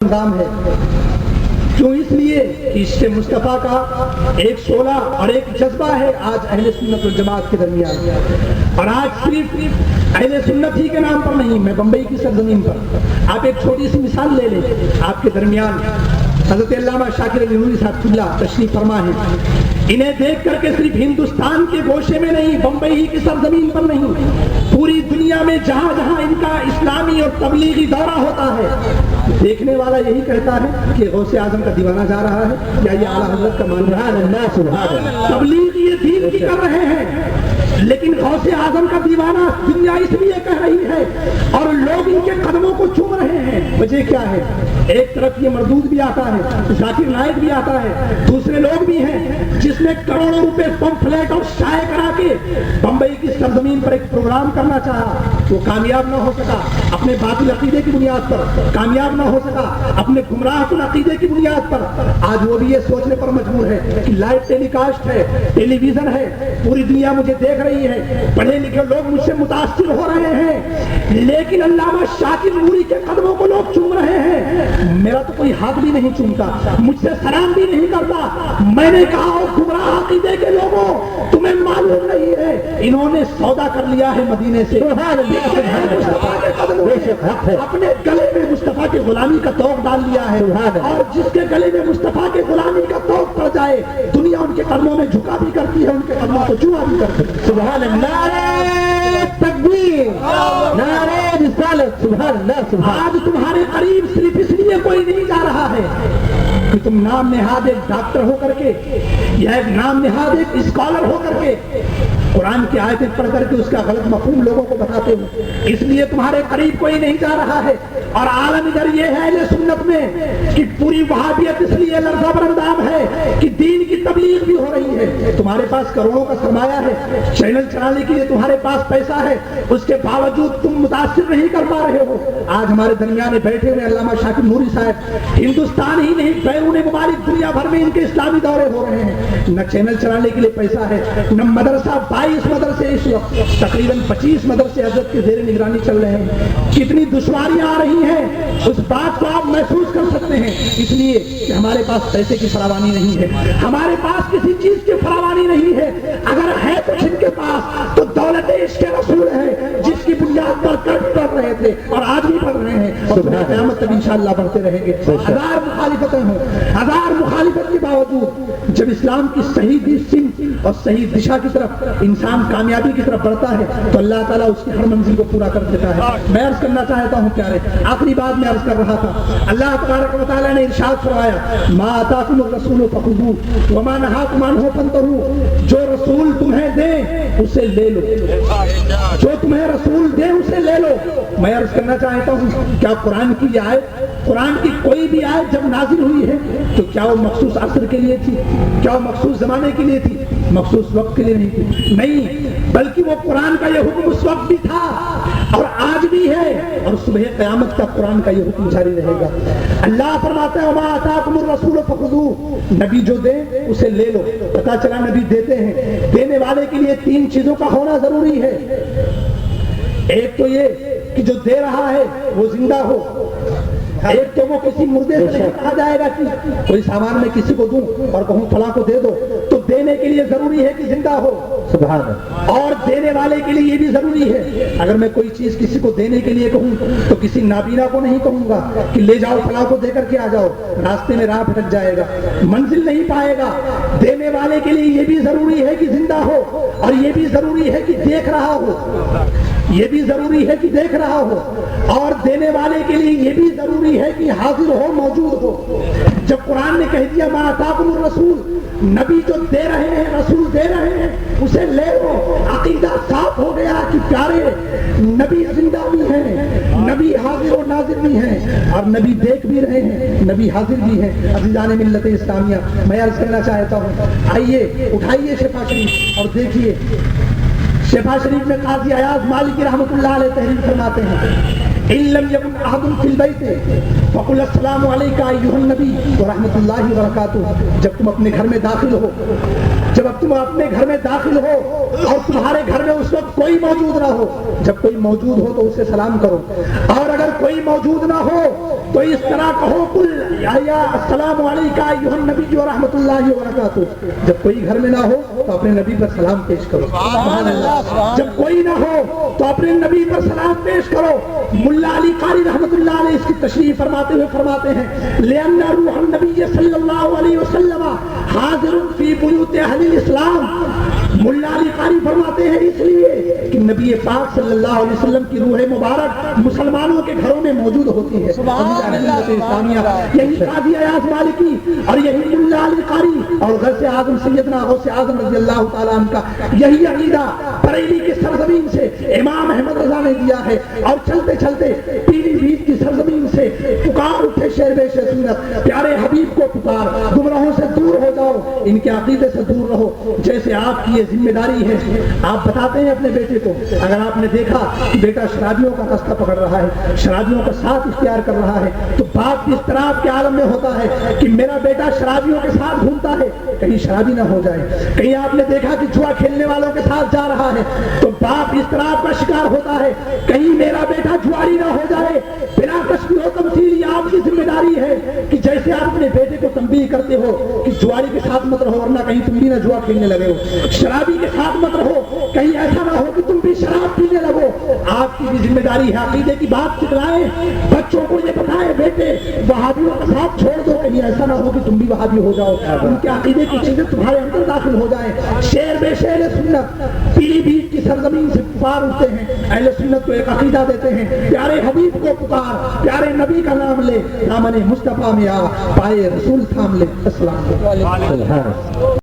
اندام ہے. کیوں؟ اس لیے کہ عشق مصطفیٰ کا ایک شعلہ اور ایک جذبہ ہے آج اہل سنت والجماعت کے درمیان. اور آج صرف اہل سنت ہی کے نام پر نہیں، میں بمبئی کی سرزمین پر آپ ایک چھوٹی سی مثال لے لیں. آپ کے درمیان حضرت علامہ شاکر علی نوری صاحب اللہ تشریف فرما ہے. انہیں دیکھ کر کے صرف ہندوستان کے گوشے میں نہیں، بمبئی کی سرزمین پر نہیں، پوری دنیا میں جہاں جہاں ان کا اسلامی اور تبلیغی دورہ ہوتا ہے، دیکھنے والا یہی کہتا ہے کہ غوث اعظم کا دیوانہ جا رہا ہے یا یہ اعلیٰ حضرت کا مان رہا ہے. تبلیغ یہ دین کی کر رہے ہیں، لیکن غوث اعظم کا دیوانہ دنیا اس لیے کہہ رہی ہے اور لوگ ان کے قدموں کو چوم رہے ہیں. وجہ کیا ہے؟ ایک طرف یہ مردود بھی آتا ہے، ذاکر نائک بھی آتا ہے، دوسرے لوگ بھی ہیں جس نے کروڑوں روپے پمفلیٹ اور شائع کرا کے بمبئی کی سرزمین پر ایک پروگرام کرنا چاہا. وہ کامیاب نہ ہو سکا اپنے باطل عقیدے کی بنیاد پر، کامیاب نہ ہو سکا اپنے گمراہ کن عقیدے کی بنیاد پر. آج وہ بھی یہ سوچنے پر مجبور ہے کہ لائیو ٹیلی کاسٹ ہے، ٹیلی ویژن ہے، پوری دنیا مجھے دیکھ رہی ہے، پڑھے لکھے لوگ مجھ سے متاثر ہو رہے ہیں، لیکن علامہ شاکر نوری کے قدموں کو لوگ چوم رہے ہیں. میرا تو کوئی ہاتھ بھی نہیں چومتا، مجھ سے سلام بھی نہیں کرتا. میں نے کہا گمراہ عقیدے کے لوگوں، تمہیں معلوم نہیں ہے انہوں نے سودا کر لیا ہے مدینے سے. اپنے گلے میں مصطفیٰ کی غلامی کا توق ڈال لیا ہے، اور جس کے گلے میں مصطفیٰ کی غلامی کا توق پڑ جائے دنیا ان کے قدموں میں جھکا بھی کرتی ہے، ان کے قدموں کو چوما بھی کرتی ہے. سبحان اللہ، تکبیر، نعرہ رسالت، سبحان اللہ. سبحان آج تمہارے قریب صرف اس لیے کوئی نہیں جا رہا ہے کہ تم نام نہاد ایک ڈاکٹر ہو کر کے یا ایک نام نہاد ایک اسکالر ہو کر کے قرآن کی آیتیں پڑھ کر کے اس کا غلط مفہوم لوگوں کو بتاتے ہو. اس لیے تمہارے قریب کوئی نہیں جا رہا ہے. اور عالم ادھر یہ ہے اہل سنت میں کہ پوری وہابیت اس لیے لرزہ برندام ہے کہ دین کی تبلیغ بھی ہو رہی ہے. تمہارے پاس کروڑوں کا سرمایہ ہے، چینل چلانے کے لیے تمہارے پاس پیسہ ہے، اس کے باوجود تم متاثر نہیں کر پا رہے ہو. آج ہمارے درمیان بیٹھے ہوئے علامہ شاکر نوری صاحب ہندوستان ہی نہیں بیرون ممالک دنیا بھر میں ان کے اسلامی دورے ہو رہے ہیں. نہ چینل چلانے کے لیے پیسہ ہے، نہ مدرسہ. 22 مدرسے اس وقت تقریباً 25 مدرسے حضرت کے زیر نگرانی چل رہے ہیں. کتنی دشواریاں آ رہی ہیں اس بات کو آپ محسوس کر سکتے ہیں. اس لیے کہ ہمارے پاس پیسے کی فراوانی نہیں ہے، ہمارے پاس کسی چیز کی فراوانی نہیں ہے. اگر ہے کچھ ان کے پاس تو دولت عشق رسول ہے، جس کی بنیاد پر قرض پڑھ رہے تھے اور آج بھی پڑھ رہے ہیں، اور قیامت تک انشاءاللہ بڑھتے رہیں گے. ہزار مخالفتیں ہوں، ہزار مخالفت کے باوجود جب اسلام کی صحیح سمت اور صحیح دشا کی طرف انسان کامیابی کی طرف بڑھتا ہے تو اللہ تعالیٰ اس کی ہر منزل کو پورا کر دیتا ہے. میں عرض کرنا چاہتا ہوں پیارے، آخری بات میں عرض کر رہا تھا، اللہ تبارک و تعالیٰ نے ارشاد فرمایا ما آتاکم الرسول فخذوہ وما نہاکم عنہ فانتہوا. جو رسول تمہیں دے اسے لے لو، جو تمہیں رسول دے اسے لے لو. میں عرض کرنا چاہتا ہوں کیا قرآن کی یہ آیت، قرآن کی کوئی بھی آیت جب نازل ہوئی ہے تو کیا وہ مخصوص عصر کے لیے تھی؟ کیا وہ مخصوص زمانے کے لیے تھی؟ مخصوص وقت کے لیے نہیں تھی. نہیں، بلکہ وہ قرآن کا یہ حکم اس وقت بھی تھا اور آج بھی ہے، اور صبح قیامت کا قرآن کا یہ حکم جاری رہے گا. اللہ فرماتا ہے وما آتاکم الرسول فخذوہ، نبی جو دے اسے لے لو. پتہ چلا نبی دیتے ہیں، دینے والے کے لیے 3 چیزوں کا ہونا ضروری ہے. ایک تو یہ کہ جو دے رہا ہے وہ زندہ ہو، ایک تو وہ کسی مردے سے نہیں کہا جائے گا کہ کوئی سامان میں کسی کو دوں اور کہوں فلاں کو دے دو، تو دینے کے لیے ضروری ہے کہ زندہ ہو. سبحان اللہ. اور دینے والے کے لیے یہ بھی ضروری ہے، اگر میں کوئی چیز کسی کو دینے کے لیے کہوں تو کسی نابینا کو نہیں کہوں گا کہ لے جاؤ فلاں کو دے کر کے آ جاؤ، راستے میں راہ بھٹک جائے گا، منزل نہیں پائے گا. دینے والے کے لیے یہ بھی ضروری ہے کہ زندہ ہو، اور یہ بھی ضروری ہے کہ دیکھ رہا ہو، یہ بھی ضروری ہے کہ دیکھ رہا ہو، اور دینے والے کے لیے یہ بھی ضروری ہے کہ حاضر ہو، موجود ہو. جب قرآن نے کہہ دیا ما آتاکم الرسول، نبی جو دے رہے ہیں، رسول دے رہے ہیں، اسے لے لو. عقیدہ صاف ہو گیا کہ پیارے نبی زندہ بھی ہیں، نبی حاضر و ناظر بھی ہیں، اور نبی دیکھ بھی رہے ہیں، نبی حاضر بھی ہیں. عزیزان ملت اسلامیہ، میں عرض کرنا چاہتا ہوں، آئیے اٹھائیے شفا شریف اور دیکھیے. شفا شریف میں قاضی ایاز مالکی رحمۃ اللہ علیہ تحریر فرماتے ہیں ان لم یکن احد فی البیت فقل السلام علیک ایھا النبی ورحمۃ اللہ وبرکاتہ. جب تم اپنے گھر میں داخل ہو، جب تم اپنے گھر میں داخل ہو اور تمہارے گھر میں اس وقت کوئی موجود نہ ہو، جب کوئی موجود ہو تو اسے سلام کرو، اور اگر کوئی موجود نہ ہو تو اس طرح کہو قل یا السلام علیک ایھا النبی ورحمۃ اللہ وبرکاتہ. جب کوئی گھر میں نہ ہو تو اپنے نبی پر سلام پیش کرو. سبحان اللہ. جب کوئی نہ ہو تو اپنے نبی پر سلام پیش کرو. ملا علی قاری رحمۃ اللہ علیہ اس کی تشریح فرماتے ہوئے فرماتے ہیں لأن روح النبی صلی اللہ علیہ وسلم حاضر فی بیوت اہل الاسلام. ملا علی قاری فرماتے ہیں اس لیے کہ نبی پاک صلی اللہ علیہ وسلم کی روح مبارک مسلمانوں کے گھروں میں موجود ہوتی ہے. یہی قاضی ایاز مالکی اور یہی ملا علی قاری اور غوث اعظم سیدنا غوث اعظم رضی اللہ تعالیٰ عنہ کا یہی عقیدہ بریلی کی سرزمین سے امام احمد رضا نے دیا ہے. اور چلتے چلتے پیلی بھیت کی سرزمین سے پکار اٹھے شیر بے سیرت پیارے حبیب کو پکار. گمراہوں سے دور ہو جاؤ، ان کے عقیدے سے دور رہو. جیسے آپ کی یہ ذمہ داری ہے، آپ بتاتے ہیں اپنے بیٹے کو، اگر آپ نے دیکھا کہ بیٹا شرابیوں کا راستہ پکڑ رہا ہے، شرابیوں کا ساتھ اختیار کر رہا ہے، تو باپ اس طرح کے عالم میں ہوتا ہے کہ میرا بیٹا شرابیوں کے ساتھ گھومتا ہے، کہیں شرابی نہ ہو جائے. کہیں آپ نے دیکھا کہ جوا کھیلنے والوں کے ساتھ جا رہا ہے تو باپ اس طرح کا شکار ہوتا ہے کہیں میرا بیٹا جواری نہ ہو جائے. بلا تشبیہ و تمثیل یہ آپ کی ذمہ داری ہے کہ جیسے آپ اپنے بیٹے کو تنبیہ کرتے ہو کہ جواری کے ساتھ مت رہو ورنہ کہیں تم بھی نہ جوا کھیلنے لگے ہو، شرابی کے ساتھ مت رہو کہیں ایسا نہ ہو کہ تم بھی شراب پینے لگو. آپ کی بھی ذمہ داری ہے عقیدے کی بات سکھلائیں، بچوں کو یہ بتائیں بیٹے وہابیوں کا ساتھ چھوڑ دو، کہیں ایسا نہ ہو کہ تم بھی وہابی ہو جاؤ، ان کے عقیدے کی چیزیں تمہارے اندر داخل ہو جائیں. شیر بے شیر سنت پیلی بھیت کی سرزمین سے پکار اٹھتے ہیں، اہل سنت کو ایک عقیدہ دیتے ہیں پیارے حبیب کو پکار، پیارے نبی کا نام لے، دامن مصطفیٰ میں آ پائے رسول تھام لے. السلام علیکم.